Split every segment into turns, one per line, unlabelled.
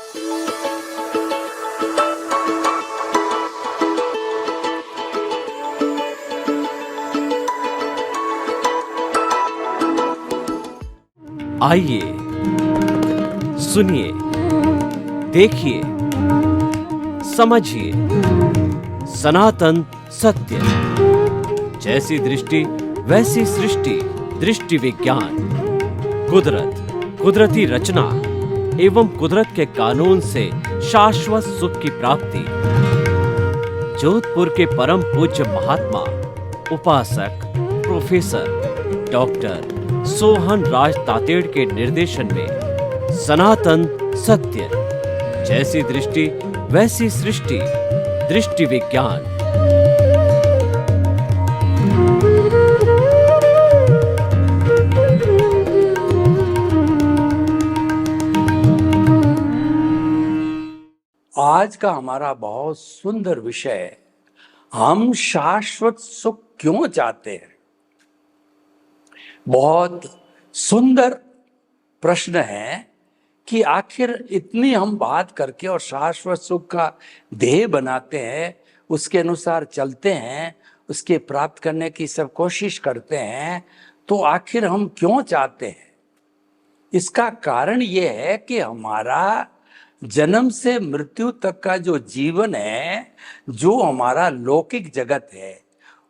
आइए, सुनिए, देखिए, समझिए सनातन सत्य। जैसी दृष्टि वैसी सृष्टि, दृष्टि विज्ञान। कुदरत, कुदरती रचना एवं कुदरत के कानून से शाश्वत सुख की प्राप्ति। जोधपुर के परम पूज्य महात्मा उपासक प्रोफेसर डॉक्टर सोहन राज तातेड़ के निर्देशन में सनातन सत्य। जैसी दृष्टि वैसी सृष्टि, दृष्टि विज्ञान।
आज का हमारा बहुत सुंदर विषय, हम शाश्वत सुख क्यों चाहते हैं। बहुत सुंदर प्रश्न है कि आखिर इतनी हम बात करके और शाश्वत सुख का ध्येय बनाते हैं, उसके अनुसार चलते हैं, उसके प्राप्त करने की सब कोशिश करते हैं, तो आखिर हम क्यों चाहते हैं। इसका कारण ये है कि हमारा जन्म से मृत्यु तक का जो जीवन है, जो हमारा लौकिक जगत है,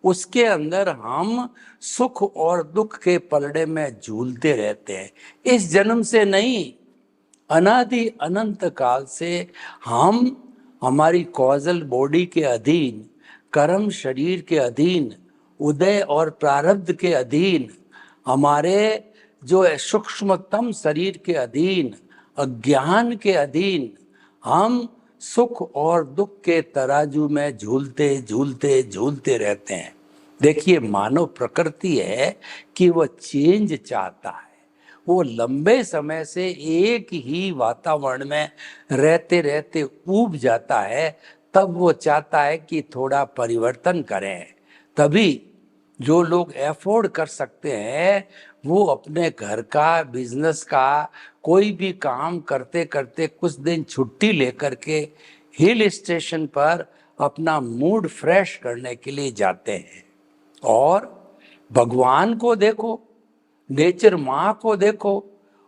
उसके अंदर हम सुख और दुख के पलड़े में झूलते रहते हैं। इस जन्म से नहीं, अनादि अनंत काल से हम हमारी कॉजल बॉडी के अधीन, कर्म शरीर के अधीन, उदय और प्रारब्ध के अधीन, हमारे जो सूक्ष्मतम शरीर के अधीन, अज्ञान के अधीन, हम सुख और दुख के तराजू में झूलते झूलते झूलते रहते हैं। देखिए, मानव प्रकृति है कि वह चेंज चाहता है। वो लंबे समय से एक ही वातावरण में रहते रहते ऊब जाता है, तब वो चाहता है कि थोड़ा परिवर्तन करें। तभी जो लोग एफोर्ड कर सकते हैं, वो अपने घर का, बिजनेस का, कोई भी काम करते करते कुछ दिन छुट्टी लेकर के हिल स्टेशन पर अपना मूड फ्रेश करने के लिए जाते हैं। और भगवान को देखो, नेचर माँ को देखो,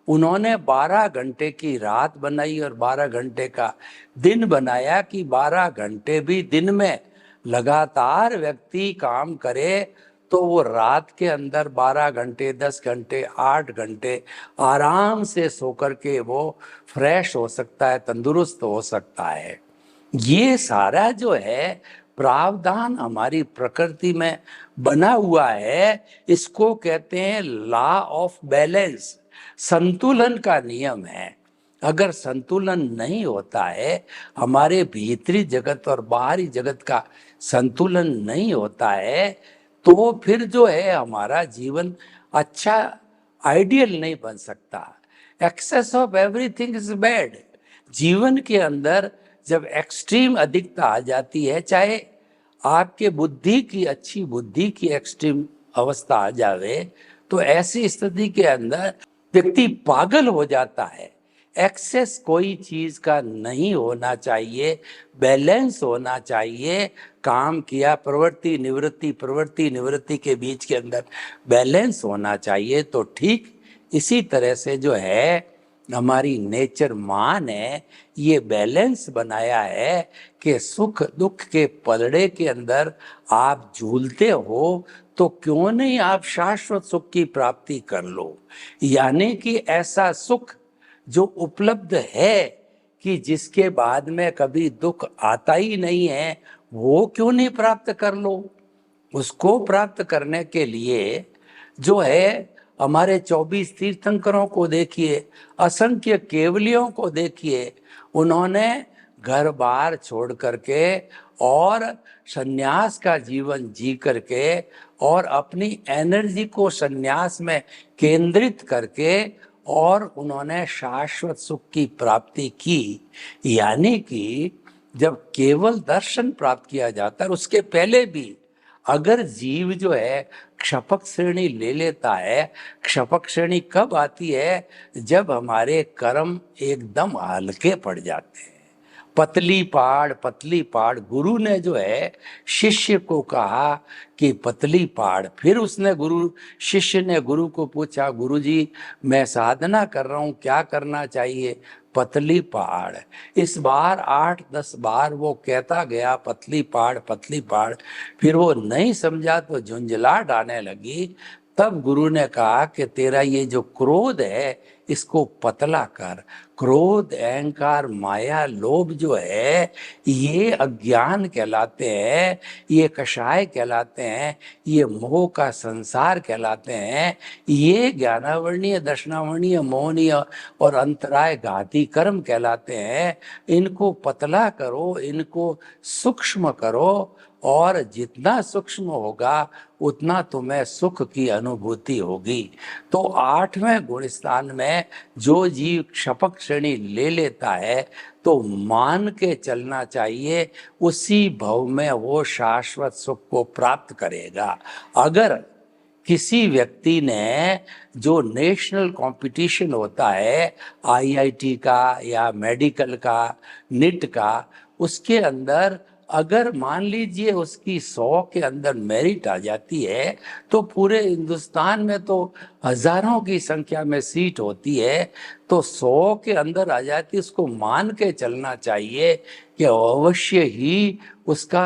उन्होंने 12 घंटे की रात बनाई और 12 घंटे का दिन बनाया कि 12 घंटे भी दिन में लगातार व्यक्ति काम करे तो वो रात के अंदर 12 घंटे, 10 घंटे, 8 घंटे आराम से सो कर के वो फ्रेश हो सकता है, तंदुरुस्त हो सकता है। ये सारा जो है प्रावधान हमारी प्रकृति में बना हुआ है। इसको कहते हैं लॉ ऑफ बैलेंस, संतुलन का नियम है। अगर संतुलन नहीं होता है, हमारे भीतरी जगत और बाहरी जगत का संतुलन नहीं होता है, तो फिर जो है हमारा जीवन अच्छा, आइडियल नहीं बन सकता। Excess of everything is bad. जीवन के अंदर जब एक्सट्रीम अधिकता आ जाती है, चाहे आपके बुद्धि की, अच्छी बुद्धि की एक्सट्रीम अवस्था आ जावे, तो ऐसी स्थिति के अंदर व्यक्ति पागल हो जाता है। एक्सेस कोई चीज का नहीं होना चाहिए, बैलेंस होना चाहिए। काम किया, प्रवृत्ति निवृत्ति, प्रवृत्ति निवृत्ति के बीच के अंदर बैलेंस होना चाहिए। तो ठीक इसी तरह से जो है हमारी नेचर माँ ने ये बैलेंस बनाया है कि सुख दुख के पलड़े के अंदर आप झूलते हो, तो क्यों नहीं आप शाश्वत सुख की प्राप्ति कर लो। यानी कि ऐसा सुख जो उपलब्ध है कि जिसके बाद में कभी दुख आता ही नहीं है, वो क्यों नहीं प्राप्त कर लो। उसको प्राप्त करने के लिए जो है हमारे 24 तीर्थंकरों को देखिए, असंख्य केवलियों को देखिए, उन्होंने घर बार छोड़ करके और सन्यास का जीवन जी करके और अपनी एनर्जी को सन्यास में केंद्रित करके और उन्होंने शाश्वत सुख की प्राप्ति की। यानी कि जब केवल दर्शन प्राप्त किया जाता है, उसके पहले भी अगर जीव जो है क्षपक श्रेणी ले लेता है। क्षपक श्रेणी कब आती है? जब हमारे कर्म एकदम हल्के पड़ जाते हैं। पतली पाड़, गुरु ने जो है शिष्य को कहा कि पतली पाड़। फिर उसने शिष्य ने गुरु को पूछा, गुरु जी मैं साधना कर रहा हूँ, क्या करना चाहिए? पतली पाड़। इस बार 8-10 बार वो कहता गया पतली पाड़। फिर वो नहीं समझा तो झुंझलाहट आने लगी। तब गुरु ने कहा कि तेरा ये जो क्रोध है इसको पतला कर। क्रोध, अहंकार, माया, लोभ जो है ये अज्ञान कहलाते हैं, ये कषाय कहलाते हैं, ये मोह का संसार कहलाते हैं, ये ज्ञानावर्णीय, दर्शनावर्णीय, मोहनीय और अंतराय घाती कर्म कहलाते हैं। इनको पतला करो, इनको सूक्ष्म करो, और जितना सूक्ष्म होगा उतना तुम्हें सुख की अनुभूति होगी। तो 8वें गुण स्थान में जो जीव क्षपक श्रेणी ले लेता है तो मान के चलना चाहिए, उसी भव में वो शाश्वत सुख को प्राप्त करेगा। अगर किसी व्यक्ति ने जो नेशनल कंपटीशन होता है आईआईटी का या मेडिकल का, नीट का, उसके अंदर अगर मान लीजिए उसकी 100 के अंदर मेरिट आ जाती है तो पूरे हिंदुस्तान में तो हजारों की संख्या में सीट होती है, तो 100 के अंदर आ जाती है। उसको मान के चलना चाहिए कि अवश्य ही उसका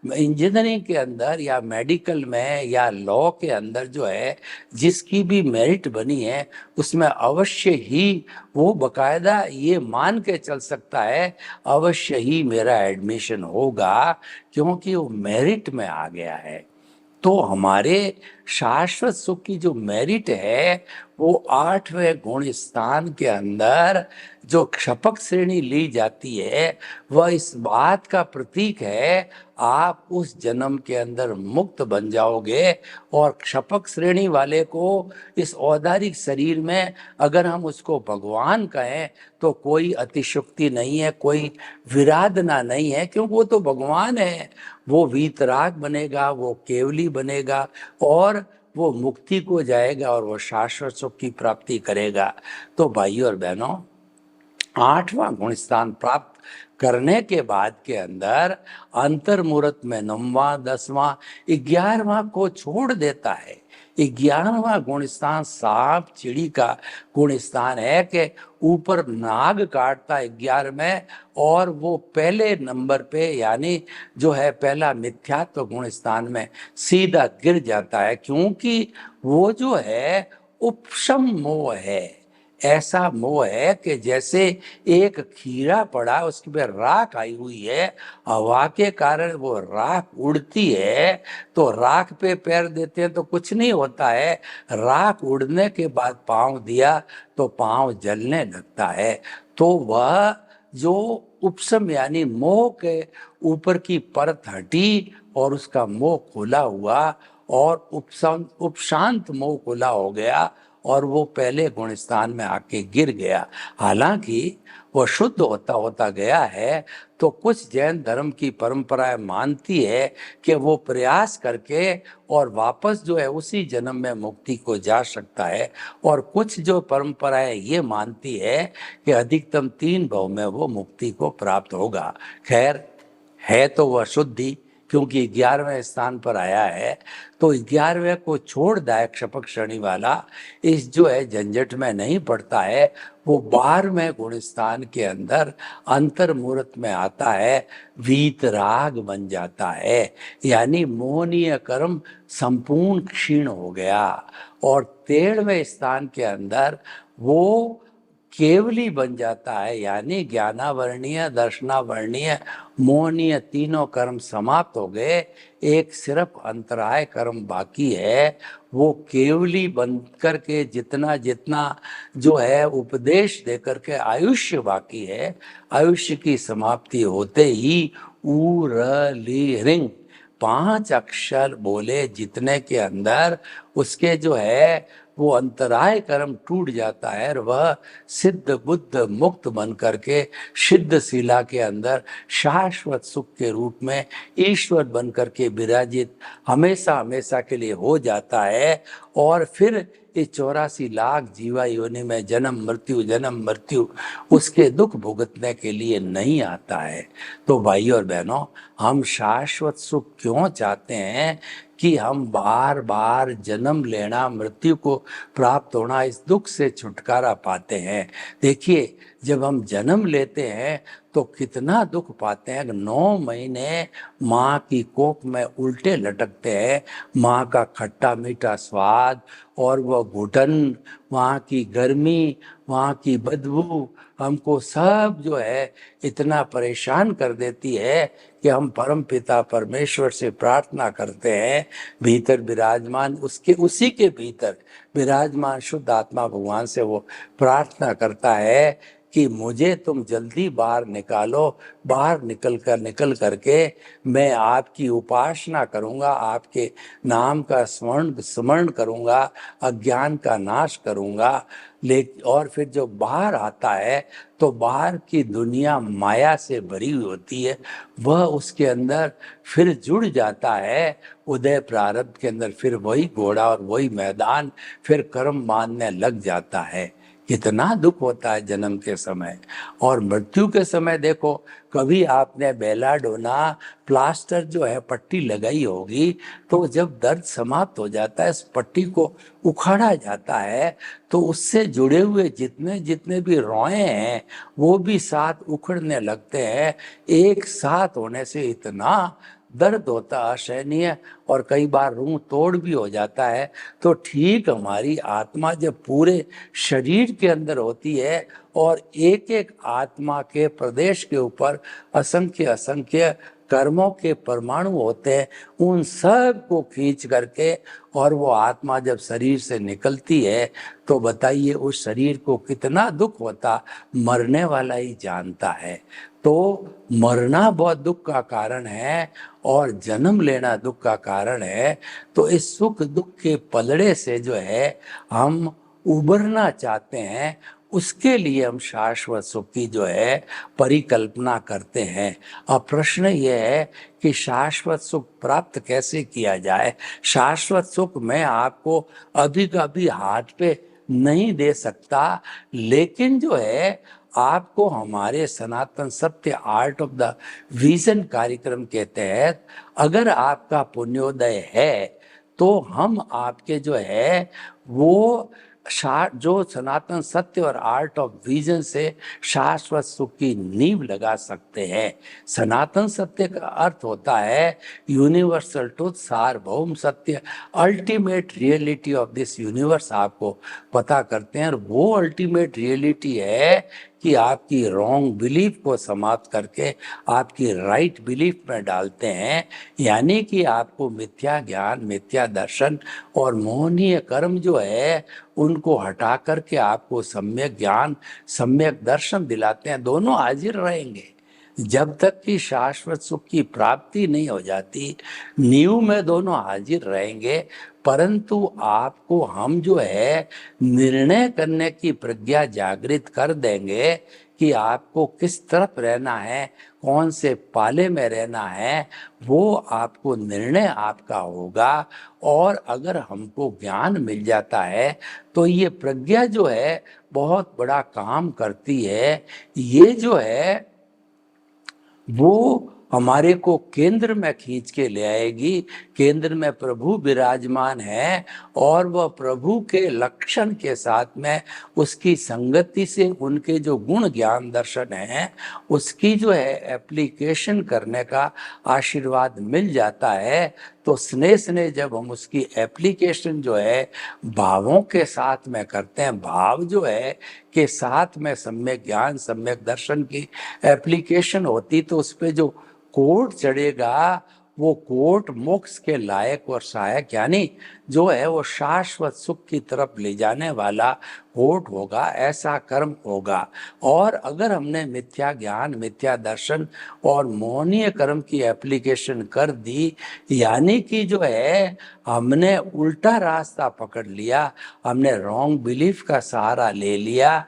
इंजीनियरिंग के अंदर या मेडिकल में या लॉ के अंदर जो है जिसकी भी मेरिट बनी है उसमें अवश्य ही वो बकायदा ये मान के चल सकता है अवश्य ही मेरा एडमिशन होगा, क्योंकि वो मेरिट में आ गया है। तो हमारे शाश्वत सुख की जो मेरिट है वो 8वें गुण स्थान के अंदर जो क्षपक श्रेणी ली जाती है वह इस बात का प्रतीक है आप उस जन्म के अंदर मुक्त बन जाओगे। और क्षपक श्रेणी वाले को इस औदारिक शरीर में अगर हम उसको भगवान कहें तो कोई अतिशुक्ति नहीं है, कोई विराधना नहीं है, क्योंकि वो तो भगवान है। वो वीतराग बनेगा, वो केवली बनेगा और वो मुक्ति को जाएगा और वो शाश्वत सुख की प्राप्ति करेगा। तो भाइयों और बहनों, 8वां गुण स्थान प्राप्त करने के बाद के अंदर अंतर्मुहूर्त में 9वां, 10वां, 11वां को छोड़ देता है। 11वां गुण स्थान सांप चिड़ी का गुण स्थान है कि ऊपर नाग काटता है 11 में, और वो पहले नंबर पे यानी जो है पहला मिथ्यात्व गुण स्थान में सीधा गिर जाता है, क्योंकि वो जो है उपशम मोह है। ऐसा मोह है कि जैसे एक खीरा पड़ा उसके पे राख आई हुई है, हवा के कारण वो राख उड़ती है, तो राख पे पैर देते हैं तो कुछ नहीं होता है, राख उड़ने के बाद पांव दिया तो पांव जलने लगता है। तो वह जो उपशम यानी मोह के ऊपर की परत हटी और उसका मोह खुला हुआ और उपशांत मोह खुला हो गया और वो पहले गुण स्थान में आके गिर गया। हालांकि वो शुद्ध होता होता गया है, तो कुछ जैन धर्म की परंपराएं मानती है कि वो प्रयास करके और वापस जो है उसी जन्म में मुक्ति को जा सकता है, और कुछ जो परंपराएं ये मानती है कि अधिकतम 3 भव में वो मुक्ति को प्राप्त होगा। खैर, है तो वह शुद्धि, क्योंकि 11वें स्थान पर आया है, तो 11वें को छोड़ दाय क्षपक श्रेणी वाला इस जो है झंझट में नहीं पड़ता है। वो 12वें गुण स्थान के अंदर अंतर्मुहूर्त में आता है, वीतराग बन जाता है, यानी मोहनीय कर्म संपूर्ण क्षीण हो गया। और 13वें स्थान के अंदर वो केवली बन जाता है, यानी ज्ञानावर्णीय, दर्शनावर्णीय, मोहनीय तीनों कर्म समाप्त हो गए, एक सिर्फ अंतराय कर्म बाकी है। वो केवली बन करके जितना जितना जो है उपदेश दे करके आयुष्य बाकी है, आयुष्य की समाप्ति होते ही ऊ र ली रिंग 5 अक्षर बोले जितने के अंदर उसके जो है वो अंतराय कर्म टूट जाता है और वह सिद्ध बुद्ध मुक्त बन करके सिद्ध शिला के अंदर शाश्वत सुख के रूप में ईश्वर बन करके विराजित हमेशा हमेशा के लिए हो जाता है। और फिर ये 84 लाख जीवा योनि में जन्म मृत्यु उसके दुख भुगतने के लिए नहीं आता है। तो भाई और बहनों, हम शाश्वत सुख क्यों चाहते हैं कि हम बार बार जन्म लेना, मृत्यु को प्राप्त होना, इस दुख से छुटकारा पाते हैं। देखिए, जब हम जन्म लेते हैं तो कितना दुख पाते हैं। 9 महीने माँ की कोख में उल्टे लटकते हैं, माँ का खट्टा मीठा स्वाद और वह घुटन, वहाँ की गर्मी, वहाँ की बदबू हमको सब जो है इतना परेशान कर देती है कि हम परम पिता परमेश्वर से प्रार्थना करते हैं, भीतर विराजमान उसके उसी के भीतर विराजमान शुद्ध आत्मा भगवान से वो प्रार्थना करता है कि मुझे तुम जल्दी बाहर निकालो, बाहर निकल करके मैं आपकी उपासना करूंगा, आपके नाम का स्मरण करूंगा, अज्ञान का नाश करूंगा। और फिर जो बाहर आता है तो बाहर की दुनिया माया से भरी हुई होती है, वह उसके अंदर फिर जुड़ जाता है उदय प्रारब्ध के अंदर, फिर वही घोड़ा और वही मैदान, फिर कर्म बांधने लग जाता है। कितना दुख होता है जन्म के समय। और मृत्यु के समय देखो, कभी आपने बेलाडोना प्लास्टर जो है पट्टी लगाई होगी, तो जब दर्द समाप्त हो जाता है, इस पट्टी को उखाड़ा जाता है तो उससे जुड़े हुए जितने जितने भी रोए हैं वो भी साथ उखड़ने लगते हैं। एक साथ होने से इतना दर्द होता असहनीय और कई बार रूह तोड़ भी हो जाता है। तो ठीक हमारी आत्मा जब पूरे शरीर के अंदर होती है और एक एक आत्मा के प्रदेश के ऊपर असंख्य असंख्य कर्मों के परमाणु होते हैं, उन सब को खींच करके और वो आत्मा जब शरीर से निकलती है तो बताइए उस शरीर को कितना दुख होता, मरने वाला ही जानता है। तो मरना बहुत दुख का कारण है और जन्म लेना दुख का कारण है। तो इस सुख दुख के पलड़े से जो है हम उबरना चाहते हैं, उसके लिए हम शाश्वत सुख की जो है परिकल्पना करते हैं। अब प्रश्न यह है कि शाश्वत सुख प्राप्त कैसे किया जाए। शाश्वत सुख मैं आपको अभी का अभी हाथ पे नहीं दे सकता, लेकिन जो है आपको हमारे सनातन सत्य आर्ट ऑफ द विजन कार्यक्रम के तहत अगर आपका पुण्योदय है तो हम आपके जो है वो जो सनातन सत्य और आर्ट ऑफ विजन से शाश्वत सुख की नींव लगा सकते हैं। सनातन सत्य का अर्थ होता है यूनिवर्सल ट्रुथ, सार्वभौम सत्य, ultimate reality of this universe आपको पता करते हैं। और वो अल्टीमेट रियलिटी है कि आपकी रॉन्ग बिलीफ को समाप्त करके आपकी राइट बिलीफ में डालते हैं, यानी कि आपको मिथ्या ज्ञान, मिथ्या दर्शन और मोहनीय कर्म जो है उनको हटा करके आपको सम्यक ज्ञान, सम्यक दर्शन दिलाते हैं। दोनों हाजिर रहेंगे जब तक कि शाश्वत सुख की प्राप्ति नहीं हो जाती, नींव में दोनों हाजिर रहेंगे। परंतु आपको हम जो है निर्णय करने की प्रज्ञा जागृत कर देंगे कि आपको किस तरफ रहना है, कौन से पाले में रहना है, वो आपको निर्णय आपका होगा। और अगर हमको ज्ञान मिल जाता है तो ये प्रज्ञा जो है बहुत बड़ा काम करती है। ये जो है वो हमारे को केंद्र में खींच के ले आएगी। केंद्र में प्रभु विराजमान है और वह प्रभु के लक्षण के साथ में उसकी संगति से उनके जो गुण ज्ञान दर्शन है उसकी जो है एप्लीकेशन करने का आशीर्वाद मिल जाता है। तो स्नेह स्नेह जब हम उसकी एप्लीकेशन जो है भावों के साथ में करते हैं, भाव जो है के साथ में सम्यक ज्ञान, सम्यक दर्शन की एप्लीकेशन होती, तो उस पर जो कोड चढ़ेगा वो कोट मोक्ष के लायक और सहायक यानी जो है वो शाश्वत सुख की तरफ ले जाने वाला कोट होगा, ऐसा कर्म होगा। और अगर हमने मिथ्या ज्ञान, मिथ्या दर्शन और मोहनीय कर्म की एप्लीकेशन कर दी, यानी कि जो है हमने उल्टा रास्ता पकड़ लिया, हमने रॉन्ग बिलीफ का सहारा ले लिया,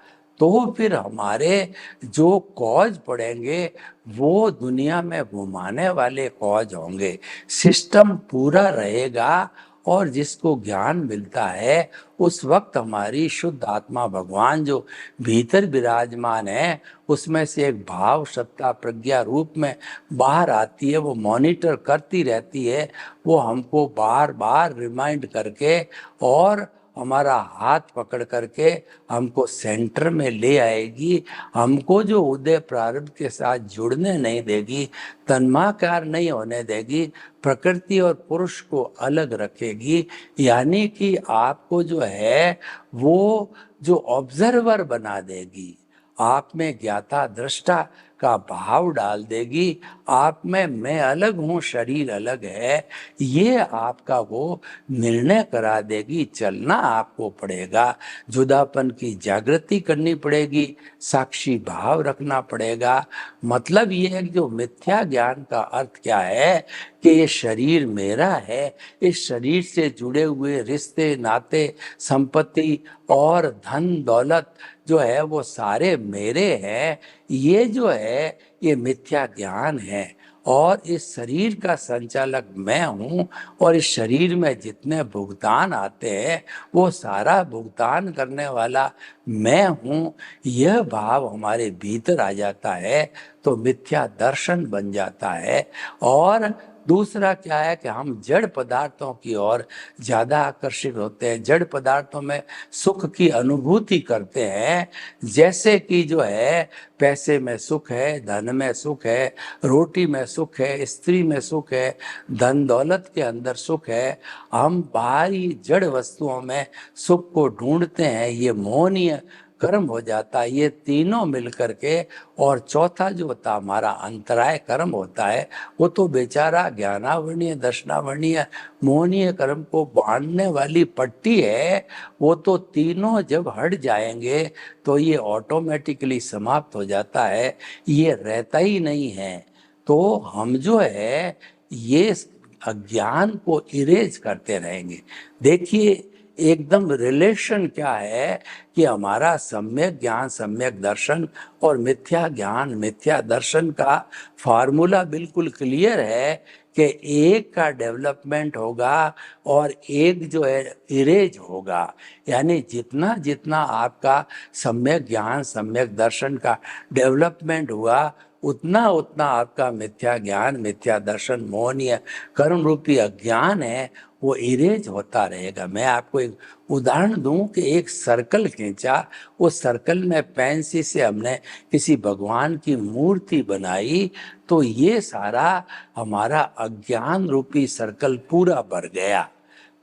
तो फिर हमारे जो कॉज पड़ेंगे वो दुनिया में घुमाने वाले कॉज होंगे। सिस्टम पूरा रहेगा और जिसको ज्ञान मिलता है उस वक्त हमारी शुद्ध आत्मा भगवान जो भीतर विराजमान है उसमें से एक भाव सत्ता प्रज्ञा रूप में बाहर आती है, वो मॉनिटर करती रहती है, वो हमको बार बार रिमाइंड करके और हमारा हाथ पकड़ करके हमको सेंटर में ले आएगी, हमको जो उदय प्रारब्ध के साथ जुड़ने नहीं देगी, तन्माकार नहीं होने देगी, प्रकृति और पुरुष को अलग रखेगी, यानी कि आपको जो है वो जो ऑब्जर्वर बना देगी, आप में ज्ञाता दृष्टा का भाव डाल देगी, आप में मैं अलग हूँ शरीर अलग है, ये आपका वो निर्णय करा देगी। चलना आपको पड़ेगा, जुदापन की जागृति करनी पड़ेगी, साक्षी भाव रखना पड़ेगा। मतलब ये है कि जो मिथ्या ज्ञान का अर्थ क्या है कि ये शरीर मेरा है, इस शरीर से जुड़े हुए रिश्ते नाते संपत्ति और धन दौलत जो है वो सारे मेरे हैं, ये जो है ये मिथ्या ज्ञान है। और इस शरीर का संचालक मैं हूँ और इस शरीर में जितने भुगतान आते हैं वो सारा भुगतान करने वाला मैं हूँ, यह भाव हमारे भीतर आ जाता है तो मिथ्या दर्शन बन जाता है। और दूसरा क्या है कि हम जड़ पदार्थों की ओर ज़्यादा आकर्षित होते हैं, जड़ पदार्थों में सुख की अनुभूति करते हैं, जैसे कि जो है पैसे में सुख है, धन में सुख है, रोटी में सुख है, स्त्री में सुख है, धन दौलत के अंदर सुख है, हम बाहरी जड़ वस्तुओं में सुख को ढूंढते हैं, ये मोहनीय कर्म हो जाता है। ये तीनों मिलकर के और चौथा जो होता हमारा अंतराय कर्म होता है वो तो बेचारा ज्ञानावर्णीय दर्शनावर्णीय मोहनीय कर्म को बांधने वाली पट्टी है, वो तो तीनों जब हट जाएंगे तो ये ऑटोमेटिकली समाप्त हो जाता है, ये रहता ही नहीं है। तो हम जो है ये अज्ञान को इरेज करते रहेंगे। देखिए एकदम रिलेशन क्या है कि हमारा सम्यक ज्ञान सम्यक दर्शन और मिथ्या ज्ञान मिथ्या दर्शन का फार्मूला बिल्कुल क्लियर है कि एक का डेवलपमेंट होगा और एक जो है इरेज होगा। यानी जितना जितना आपका सम्यक ज्ञान सम्यक दर्शन का डेवलपमेंट हुआ उतना उतना आपका मिथ्या ज्ञान मिथ्या दर्शन मोहनीय कर्म रूपी अज्ञान है वो इरेज होता रहेगा। मैं आपको एक उदाहरण दूं कि एक सर्कल खींचा, उस सर्कल में पेंसिल से हमने किसी भगवान की मूर्ति बनाई तो ये सारा हमारा अज्ञान रूपी सर्कल पूरा भर गया।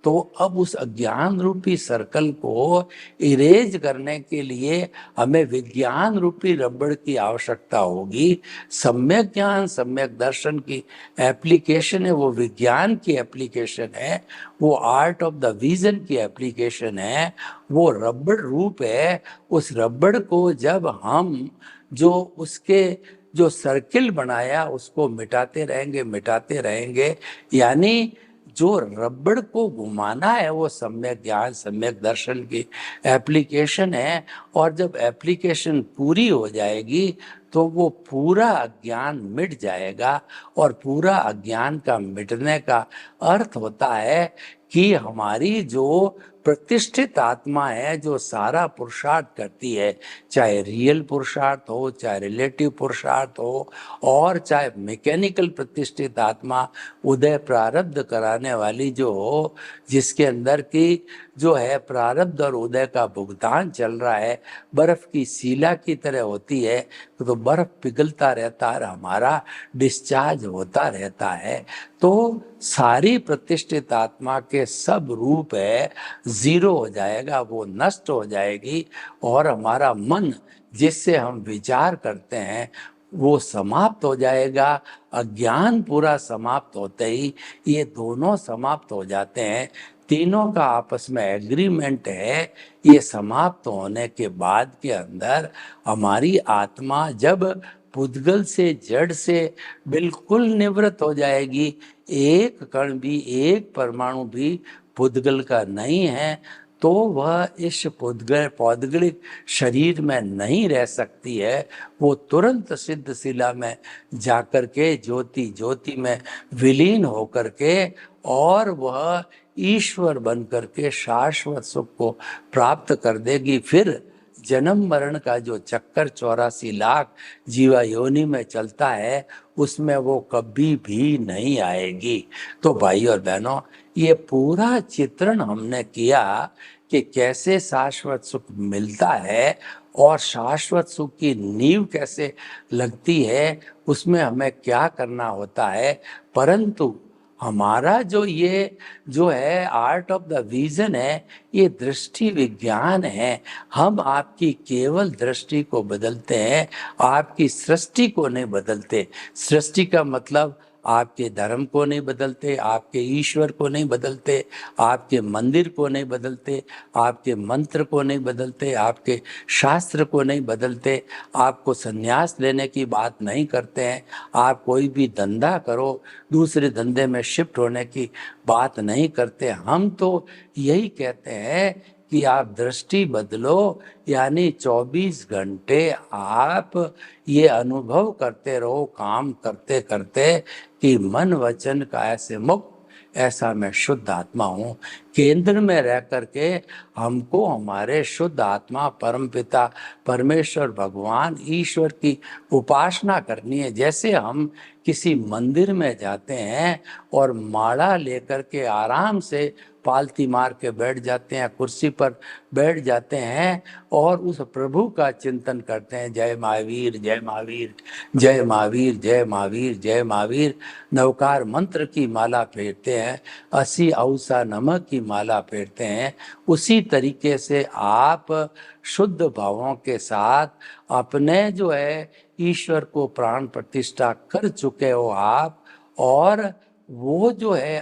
तो अब उस अज्ञान रूपी सर्कल को इरेज करने के लिए हमें विज्ञान रूपी रबड़ की आवश्यकता होगी। सम्यक ज्ञान सम्यक दर्शन की एप्लीकेशन है, वो विज्ञान की एप्लीकेशन है, वो आर्ट ऑफ द विजन की एप्लीकेशन है, वो रबड़ रूप है। उस रबड़ को जब हम जो उसके जो सर्किल बनाया उसको मिटाते रहेंगे, यानी जो रबड़ को घुमाना है वो सम्यक ज्ञान सम्यक दर्शन की एप्लीकेशन है। और जब एप्लीकेशन पूरी हो जाएगी तो वो पूरा अज्ञान मिट जाएगा। और पूरा अज्ञान का मिटने का अर्थ होता है कि हमारी जो प्रतिष्ठित आत्मा है जो सारा पुरुषार्थ करती है, चाहे रियल पुरुषार्थ हो चाहे रिलेटिव पुरुषार्थ हो और चाहे मैकेनिकल प्रतिष्ठित आत्मा उदय प्रारब्ध कराने वाली जो हो, जिसके अंदर की जो है प्रारब्ध और उदय का भुगतान चल रहा है, बर्फ की सीला की तरह होती है तो बर्फ पिघलता रहता है, हमारा डिस्चार्ज होता रहता है। तो सारी प्रतिष्ठित आत्मा के सब रूप है जीरो हो जाएगा, वो नष्ट हो जाएगी। और हमारा मन जिससे हम विचार करते हैं वो समाप्त हो जाएगा। अज्ञान पूरा समाप्त होते ही ये दोनों समाप्त हो जाते हैं। तीनों का आपस में एग्रीमेंट है। ये समाप्त होने के बाद के अंदर हमारी आत्मा जब पुद्गल से, जड़ से बिल्कुल निवृत्त हो जाएगी, एक कण भी, एक परमाणु भी पुद्गल का नहीं है, तो वह इस पौद्गलिक शरीर में नहीं रह सकती है। वो तुरंत सिद्ध शिला में जाकर के ज्योति ज्योति में विलीन होकर के और वह ईश्वर बन करके शाश्वत सुख को प्राप्त कर देगी। फिर जन्म मरण का जो चक्कर 84 लाख जीवा योनि में चलता है, उसमें वो कभी भी नहीं आएगी। तो भाई और बहनों, ये पूरा चित्रण हमने किया कि कैसे शाश्वत सुख मिलता है और शाश्वत सुख की नींव कैसे लगती है, उसमें हमें क्या करना होता है। परंतु हमारा ये जो है आर्ट ऑफ द विजन है, ये दृष्टि विज्ञान है। हम आपकी केवल दृष्टि को बदलते हैं, आपकी सृष्टि को नहीं बदलते। सृष्टि का मतलब आपके धर्म को नहीं बदलते, आपके ईश्वर को नहीं बदलते, आपके मंदिर को नहीं बदलते, आपके मंत्र को नहीं बदलते, आपके शास्त्र को नहीं बदलते, आपको संन्यास लेने की बात नहीं करते हैं। आप कोई भी धंधा करो, दूसरे धंधे में शिफ्ट होने की बात नहीं करते। हम तो यही कहते हैं कि आप दृष्टि बदलो, यानी 24 घंटे आप ये अनुभव करते रहो, काम करते करते, कि मन वचन का ऐसे मुक्त, ऐसा मैं शुद्ध आत्मा हूँ। केंद्र में रह करके हमको हमारे शुद्ध आत्मा परमपिता परमेश्वर भगवान ईश्वर की उपासना करनी है। जैसे हम किसी मंदिर में जाते हैं और माला लेकर के आराम से पालती मार के बैठ जाते हैं, कुर्सी पर बैठ जाते हैं और उस प्रभु का चिंतन करते हैं, जय महावीर, जय महावीर, जय महावीर, जय महावीर, जय महावीर। नवकार मंत्र की माला फेरते हैं, 80 औसा नमक की माला फेरते हैं। उसी तरीके से आप शुद्ध भावों के साथ अपने ईश्वर को प्राण प्रतिष्ठा कर चुके हो आप, और वो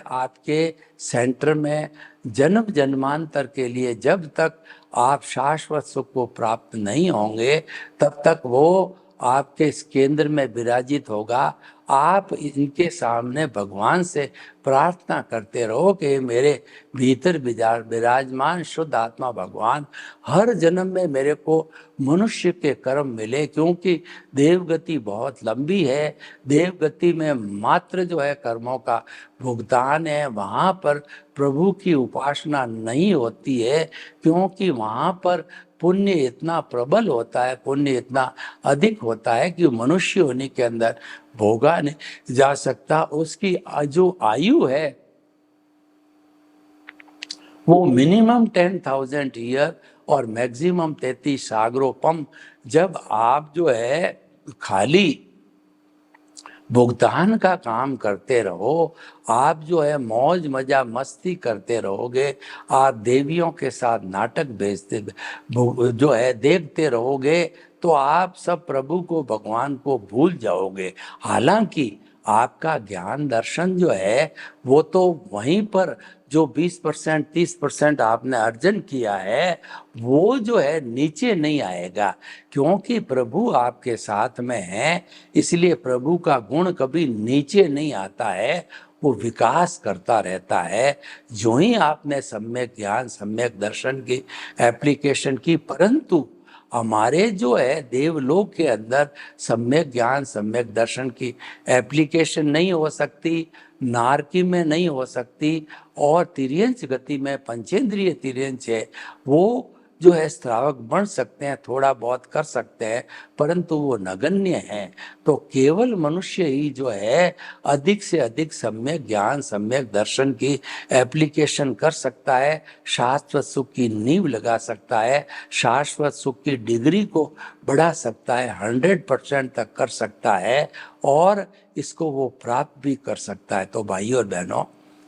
आपके सेंटर में जन्म जन्मांतर के लिए, जब तक आप शाश्वत सुख को प्राप्त नहीं होंगे तब तक वो आपके इस केंद्र में विराजित होगा। आप इनके सामने भगवान से प्रार्थना करते रहो कि मेरे भीतर विराजमान शुद्ध आत्मा भगवान, हर जन्म में मेरे को मनुष्य के कर्म मिले, क्योंकि देवगति बहुत लंबी है। देवगति में मात्र कर्मों का भुगतान है, वहाँ पर प्रभु की उपासना नहीं होती है, क्योंकि वहाँ पर पुण्य इतना प्रबल होता है, पुण्य इतना अधिक होता है कि मनुष्य होने के अंदर भोगा नहीं जा सकता। उसकी जो आयु है वो मिनिमम 10,000 ईयर और मैक्सिमम 33 सागरोपम। जब आप खाली भुगतान का काम करते रहो, आप मौज मजा मस्ती करते रहोगे, आप देवियों के साथ नाटक भेजते देखते रहोगे, तो आप सब प्रभु को, भगवान को भूल जाओगे। हालांकि आपका ज्ञान दर्शन वो तो वहीं पर जो 20% 30% आपने अर्जन किया है, वो नीचे नहीं आएगा, क्योंकि प्रभु आपके साथ में है। इसलिए प्रभु का गुण कभी नीचे नहीं आता है, वो विकास करता रहता है। जो ही आपने सम्यक ज्ञान, सम्यक दर्शन की एप्लीकेशन की, परंतु हमारे देवलोक के अंदर सम्यक ज्ञान, सम्यक दर्शन की एप्लीकेशन नहीं हो सकती, नारकी में नहीं हो सकती, और तिर्यंच गति में पंचेंद्रिय तिर्यंच है, वो श्रावक बन सकते हैं, थोड़ा बहुत कर सकते हैं, परंतु वो नगण्य हैं। तो केवल मनुष्य ही अधिक से अधिक सम्यक ज्ञान, सम्यक दर्शन की एप्लीकेशन कर सकता है, शाश्वत सुख की नींव लगा सकता है, शाश्वत सुख की डिग्री को बढ़ा सकता है, 100% तक कर सकता है, और इसको वो प्राप्त भी कर सकता है। तो भाई और बहनों,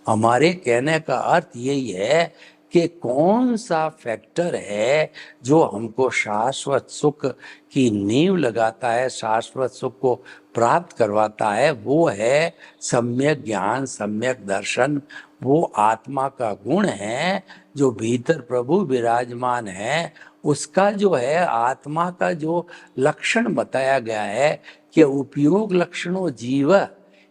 हमारे कहने का अर्थ यही है कि कौन सा फैक्टर है जो हमको शाश्वत सुख की नींव लगाता है, शाश्वत सुख को प्राप्त करवाता है। वो है सम्यक ज्ञान, सम्यक दर्शन। वो आत्मा का गुण है जो भीतर प्रभु विराजमान है। उसका जो है आत्मा का जो लक्षण बताया गया है कि उपयोग लक्षणों जीव,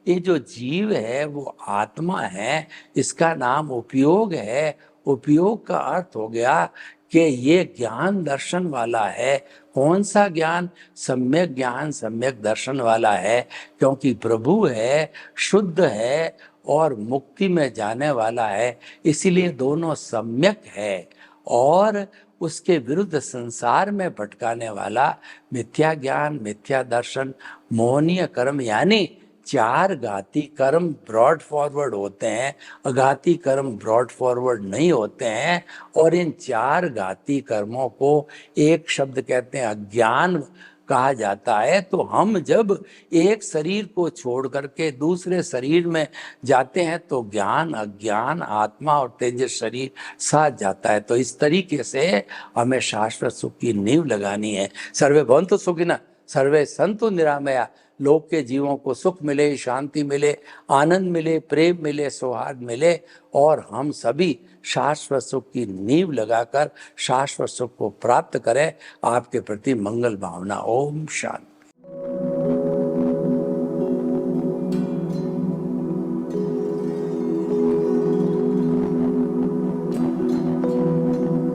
ये जो जीव है वो आत्मा है, इसका नाम उपयोग है। उपयोग का अर्थ हो गया कि ये ज्ञान दर्शन वाला है। कौन सा ज्ञान? सम्यक ज्ञान, सम्यक दर्शन वाला है, क्योंकि प्रभु है, शुद्ध है और मुक्ति में जाने वाला है। इसीलिए दोनों सम्यक है। और उसके विरुद्ध संसार में भटकाने वाला मिथ्या ज्ञान, मिथ्या दर्शन, मोहनीय कर्म, यानी चार घाती कर्म ब्रॉड फॉरवर्ड होते हैं, अघाती कर्म ब्रॉड फॉरवर्ड नहीं होते हैं। और इन चार घाती कर्मों को एक शब्द कहते हैं अज्ञान कहा जाता है। तो हम जब एक शरीर को छोड़ करके दूसरे शरीर में जाते हैं तो ज्ञान, अज्ञान, आत्मा और तेजस शरीर साथ जाता है। तो इस तरीके से हमें शाश्वत सुख की नींव लगानी है। सर्वे भवन्तु सुखिनः, सर्वे सन्तु निरामया। लोक के जीवों को सुख मिले, शांति मिले, आनंद मिले, प्रेम मिले, सौहार्द मिले और हम सभी शाश्वत सुख की नींव लगाकर शाश्वत सुख को प्राप्त करें। आपके प्रति मंगल भावना। ओम शांति।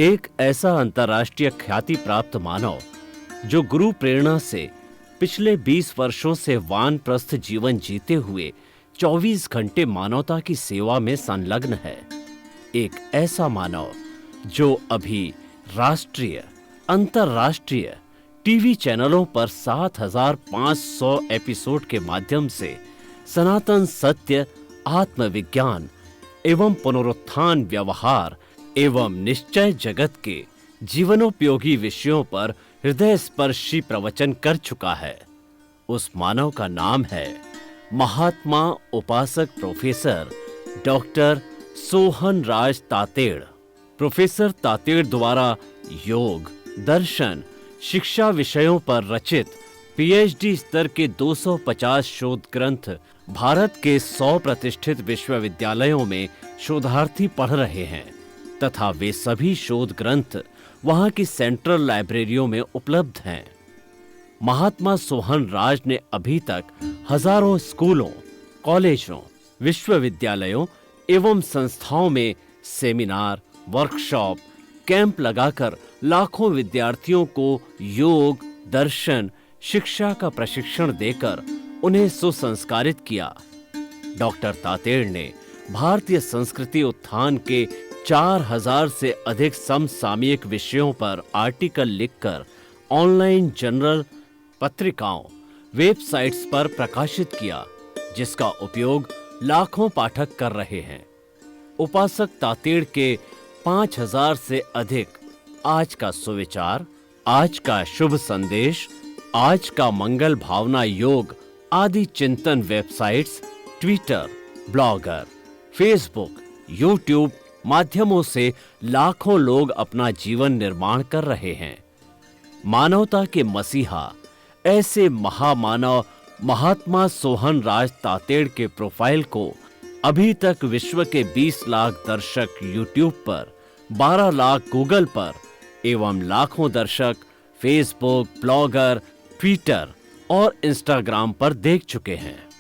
एक ऐसा अंतर्राष्ट्रीय ख्याति प्राप्त मानव जो गुरु प्रेरणा से पिछले 20 वर्षों से वानप्रस्थ जीवन जीते हुए 24 घंटे मानवता की सेवा में संलग्न है। एक ऐसा मानव जो अभी राष्ट्रीय, अंतर्राष्ट्रीय टीवी चैनलों पर 7,500 एपिसोड के माध्यम से सनातन सत्य, आत्मविज्ञान एवं पुनरुत्थान, व्यवहार एवं निश्चय जगत के जीवनोपयोगी विषयों पर हृदय स्पर्शी प्रवचन कर चुका है। उस मानव का नाम है महात्मा उपासक प्रोफेसर डॉक्टर सोहन राज तातेड़। प्रोफेसर तातेड़ द्वारा योग, दर्शन, शिक्षा विषयों पर रचित पीएचडी स्तर के 250 शोध ग्रंथ भारत के 100 प्रतिष्ठित विश्वविद्यालयों में शोधार्थी पढ़ रहे हैं तथा वे सभी शोध ग्रंथ वहां की सेंट्रल लाइब्रेरियों में उपलब्ध हैं। महात्मा सोहन राज ने अभी तक हजारों स्कूलों, कॉलेजों, विश्वविद्यालयों एवं संस्थाओं में सेमिनार, वर्कशॉप, कैंप लगाकर लाखों विद्यार्थियों को योग, दर्शन, शिक्षा का प्रशिक्षण देकर उन्हें सुसंस्कारित किया। डॉक्टर तातेड़ ने भारतीय संस्कृति उत्थान के 4000 से अधिक समसामयिक विषयों पर आर्टिकल लिखकर ऑनलाइन जर्नल, पत्रिकाओं, वेबसाइट्स पर प्रकाशित किया, जिसका उपयोग लाखों पाठक कर रहे हैं। उपासक तातेड़ के 5000 से अधिक आज का सुविचार, आज का शुभ संदेश, आज का मंगल भावना योग आदि चिंतन websites, Twitter, blogger, Facebook, YouTube माध्यमों से लाखों लोग अपना जीवन निर्माण कर रहे हैं। मानवता के मसीहा ऐसे महामानव महात्मा सोहन राज तातेड़ के प्रोफाइल को अभी तक विश्व के 20 लाख दर्शक यूट्यूब पर, 12 लाख गूगल पर एवं लाखों दर्शक फेसबुक, ब्लॉगर, ट्विटर और इंस्टाग्राम पर देख चुके हैं।